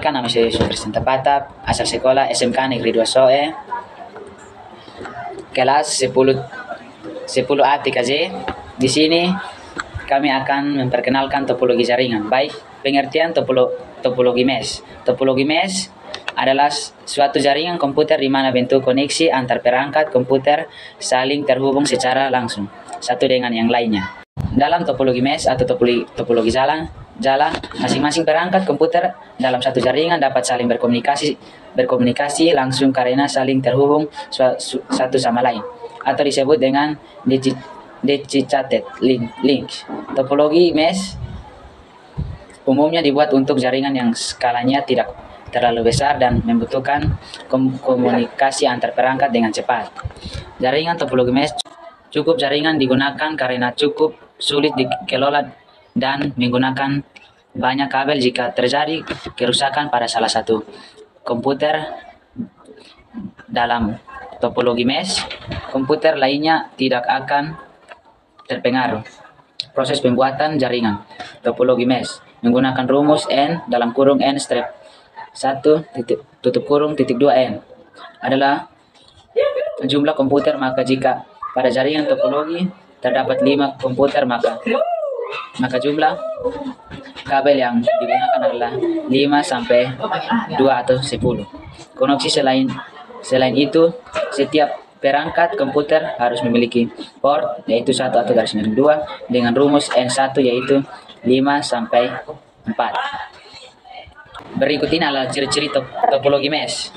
Perkenalkan, nama saya Yusuf Christian Tapatap, asal sekolah SMK Negeri 2 Soe, kelas 10A 3J. Di sini kami akan memperkenalkan topologi jaringan, baik pengertian topologi mesh. Topologi mesh adalah suatu jaringan komputer di mana bentuk koneksi antar perangkat komputer saling terhubung secara langsung satu dengan yang lainnya. Dalam topologi mesh atau topologi jalan, masing-masing perangkat komputer dalam satu jaringan dapat saling berkomunikasi langsung karena saling terhubung satu sama lain, atau disebut dengan dedicated link. Topologi mesh umumnya dibuat untuk jaringan yang skalanya tidak terlalu besar dan membutuhkan komunikasi antar perangkat dengan cepat. Jaringan topologi mesh cukup jaringan digunakan karena cukup sulit dikelola dan menggunakan banyak kabel. Jika terjadi kerusakan pada salah satu komputer dalam topologi mesh, komputer lainnya tidak akan terpengaruh. Proses pembuatan jaringan topologi mesh menggunakan rumus n dalam kurung n strip 1 tutup kurung titik 2 n adalah jumlah komputer. Maka jika pada jaringan topologi terdapat 5 komputer, maka jumlah kabel yang digunakan adalah 5 sampai 2 atau 10. Koneksi selain itu, setiap perangkat komputer harus memiliki port yaitu 1 atau _2 dengan rumus N1 yaitu 5 sampai 4. Berikut ini adalah ciri-ciri topologi mesh.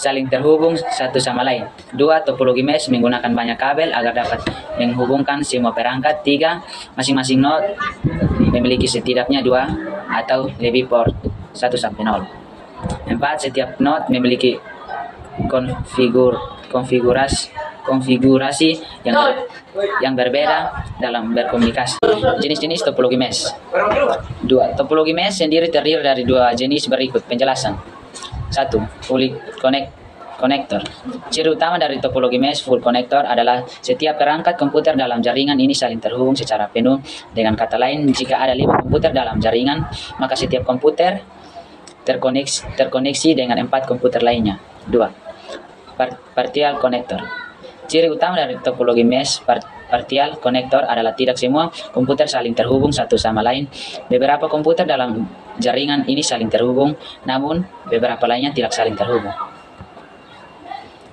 Saling terhubung satu sama lain. 2. Topologi mesh menggunakan banyak kabel agar dapat menghubungkan semua perangkat. 3. Masing-masing node memiliki setidaknya 2 atau lebih port 1 sampai 0. 4. Setiap node memiliki konfigurasi yang berbeda dalam berkomunikasi. Jenis-jenis topologi mesh. 2. Topologi mesh sendiri terdiri dari 2 jenis berikut penjelasan. 1. Full connector. Ciri utama dari topologi mesh full connector adalah setiap perangkat komputer dalam jaringan ini saling terhubung secara penuh. Dengan kata lain, jika ada 5 komputer dalam jaringan, maka setiap komputer terkoneksi dengan 4 komputer lainnya. 2. Partial connector. Ciri utama dari topologi mesh partial connector adalah tidak semua komputer saling terhubung satu sama lain. Beberapa komputer dalam jaringan ini saling terhubung, namun beberapa lainnya tidak saling terhubung.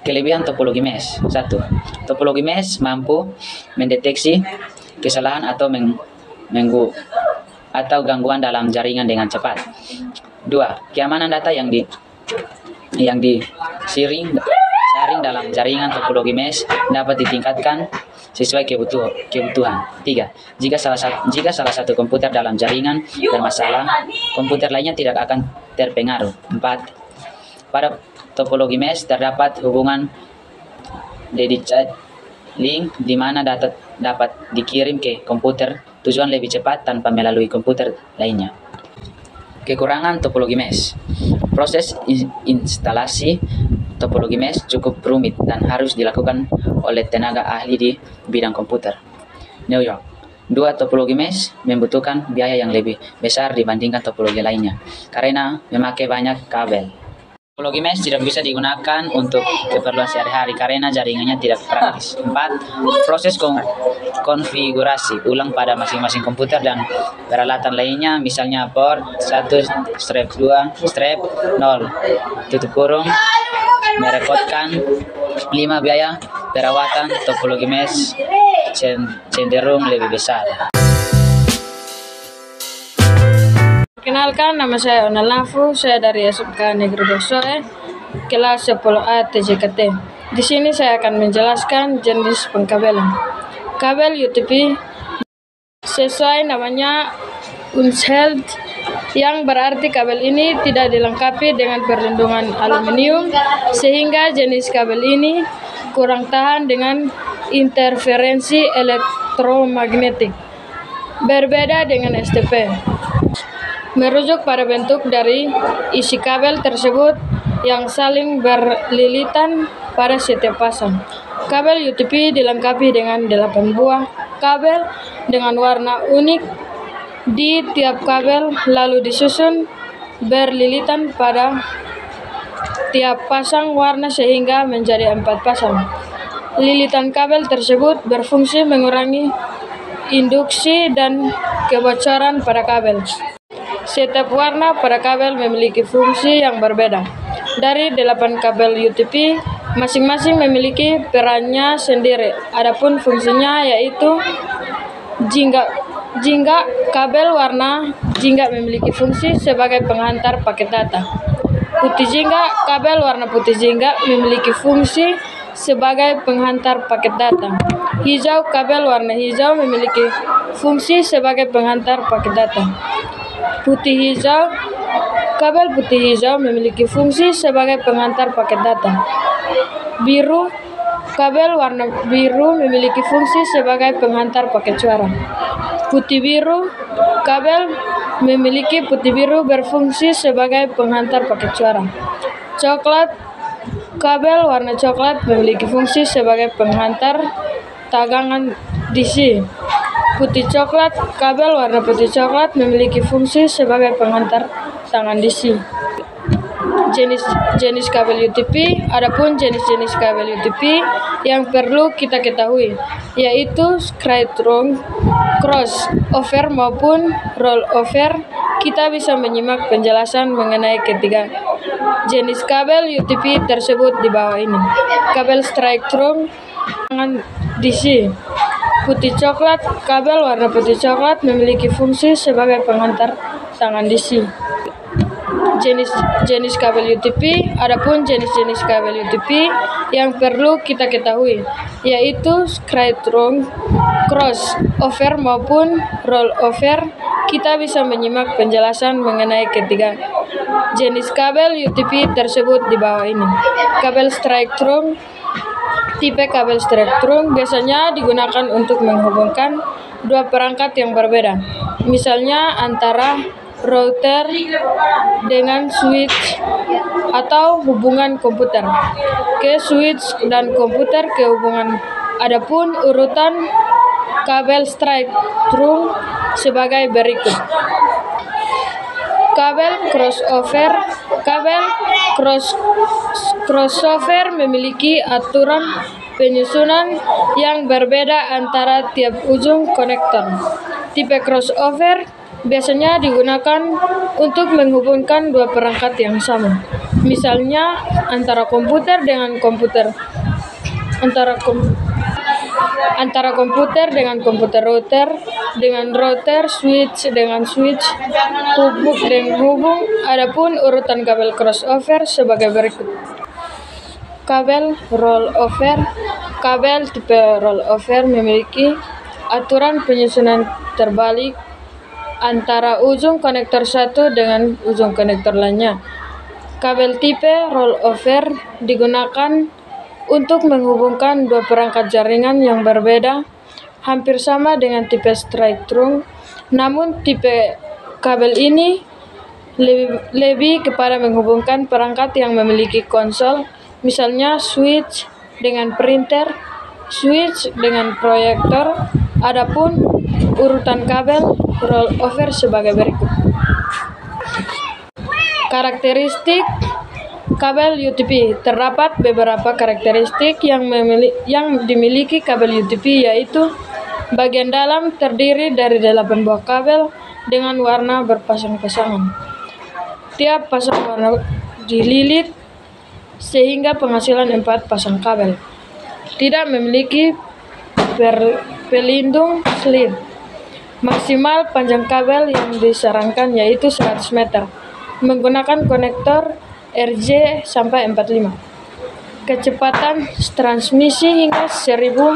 Kelebihan topologi mesh. 1. Topologi mesh mampu mendeteksi kesalahan atau gangguan dalam jaringan dengan cepat. 2. Keamanan data yang disaring dalam jaringan topologi mesh dapat ditingkatkan sesuai kebutuhan. 3. Jika salah satu komputer dalam jaringan bermasalah, komputer lainnya tidak akan terpengaruh. 4. Pada topologi mesh terdapat hubungan dedicated link di mana data dapat dikirim ke komputer tujuan lebih cepat tanpa melalui komputer lainnya. Kekurangan topologi mesh. Proses instalasi topologi mesh cukup rumit dan harus dilakukan oleh tenaga ahli di bidang komputer. New York. 2. Topologi mesh membutuhkan biaya yang lebih besar dibandingkan topologi lainnya karena memakai banyak kabel. Topologi mesh tidak bisa digunakan untuk keperluan sehari-hari karena jaringannya tidak praktis. 4. Proses konfigurasi ulang pada masing-masing komputer dan peralatan lainnya, misalnya port 1 strip 2 strip 0 tutup kurung, merepotkan. 5. Biaya perawatan topologi mesh cenderung lebih besar. Perkenalkan, nama saya Onal Nafu, saya dari SMK Negeri 2 Soe, kelas 10A TJKT. Di sini saya akan menjelaskan jenis pengkabelan. Kabel UTP sesuai namanya unsheld, yang berarti kabel ini tidak dilengkapi dengan perlindungan aluminium, sehingga jenis kabel ini kurang tahan dengan interferensi elektromagnetik. Berbeda dengan STP. Merujuk pada bentuk dari isi kabel tersebut yang saling berlilitan pada setiap pasang. Kabel UTP dilengkapi dengan 8 buah kabel dengan warna unik di tiap kabel, lalu disusun berlilitan pada tiap pasang warna sehingga menjadi 4 pasang. Lilitan kabel tersebut berfungsi mengurangi induksi dan kebocoran pada kabel. Setiap warna pada kabel memiliki fungsi yang berbeda. Dari 8 kabel UTP, masing-masing memiliki perannya sendiri. Adapun fungsinya yaitu jingga kabel warna jingga memiliki fungsi sebagai penghantar paket data. Putih jingga kabel warna putih jingga memiliki fungsi sebagai penghantar paket data. Hijau kabel warna hijau memiliki fungsi sebagai penghantar paket data. Kabel putih hijau memiliki fungsi sebagai penghantar paket data. Biru kabel warna biru memiliki fungsi sebagai penghantar paket suara. Putih biru kabel memiliki putih biru berfungsi sebagai penghantar paket suara. Coklat kabel warna coklat memiliki fungsi sebagai penghantar tegangan DC. Putih coklat kabel warna putih coklat memiliki fungsi sebagai penghantar tegangan DC. Jenis kabel UTP. Adapun jenis-jenis kabel UTP yang perlu kita ketahui yaitu straight-through, crossover maupun rollover. Kita bisa menyimak penjelasan mengenai ketiga jenis kabel UTP tersebut di bawah ini. Kabel straight-through DC. Putih coklat kabel warna putih coklat memiliki fungsi sebagai penghantar tegangan DC. Jenis kabel UTP. Adapun jenis-jenis kabel UTP yang perlu kita ketahui yaitu straight-through, crossover maupun rollover. Kita bisa menyimak penjelasan mengenai ketiga jenis kabel UTP tersebut di bawah ini. Kabel straight-through. Tipe kabel straight-through biasanya digunakan untuk menghubungkan dua perangkat yang berbeda, misalnya antara router dengan switch atau hubungan komputer ke switch dan komputer ke hubungan. Adapun urutan kabel straight-through sebagai berikut. Kabel crossover. Kabel crossover memiliki aturan penyusunan yang berbeda antara tiap ujung konektor. Tipe crossover biasanya digunakan untuk menghubungkan dua perangkat yang sama, misalnya antara komputer dengan komputer, antara komputer dengan komputer, router dengan router, switch dengan switch, hubung dengan hubung. Adapun urutan kabel crossover sebagai berikut. Kabel rollover. Kabel tipe rollover memiliki aturan penyusunan terbalik antara ujung konektor satu dengan ujung konektor lainnya. Kabel tipe rollover digunakan untuk menghubungkan dua perangkat jaringan yang berbeda, hampir sama dengan tipe straight-through. Namun tipe kabel ini lebih kepada menghubungkan perangkat yang memiliki konsol, misalnya switch dengan printer, switch dengan proyektor. Adapun urutan kabel rollover sebagai berikut. Karakteristik kabel UTP. Terdapat beberapa karakteristik yang dimiliki kabel UTP, yaitu bagian dalam terdiri dari 8 buah kabel dengan warna berpasang-pasangan. Tiap pasang warna dililit sehingga penghasilan 4 pasang kabel. Tidak memiliki pelindung slip. Maksimal panjang kabel yang disarankan yaitu 100 meter. Menggunakan konektor RJ sampai 45. Kecepatan transmisi hingga 1000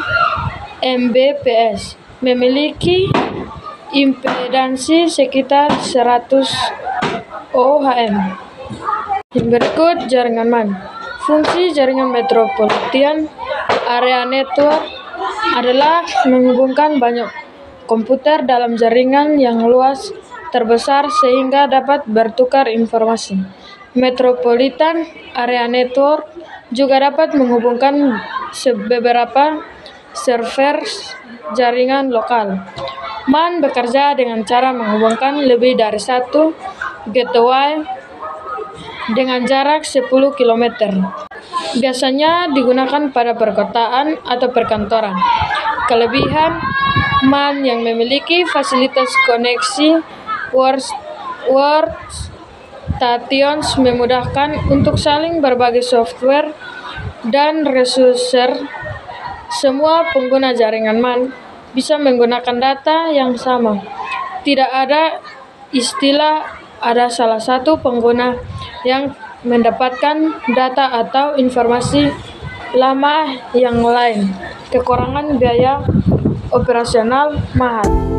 Mbps. Memiliki impedansi sekitar 100 ohm. Berikut jaringan MAN. Fungsi jaringan Metropolitan Area Network adalah menghubungkan banyak komputer dalam jaringan yang luas terbesar sehingga dapat bertukar informasi. Metropolitan Area Network juga dapat menghubungkan beberapa server jaringan lokal. MAN bekerja dengan cara menghubungkan lebih dari satu gateway dengan jarak 10 km. Biasanya digunakan pada perkotaan atau perkantoran. Kelebihan MAN yang memiliki fasilitas koneksi workstations memudahkan untuk saling berbagi software dan resources. Semua pengguna jaringan MAN bisa menggunakan data yang sama. Tidak ada istilah ada salah satu pengguna yang mendapatkan data atau informasi lama yang lain. Kekurangan biaya operasional mahal.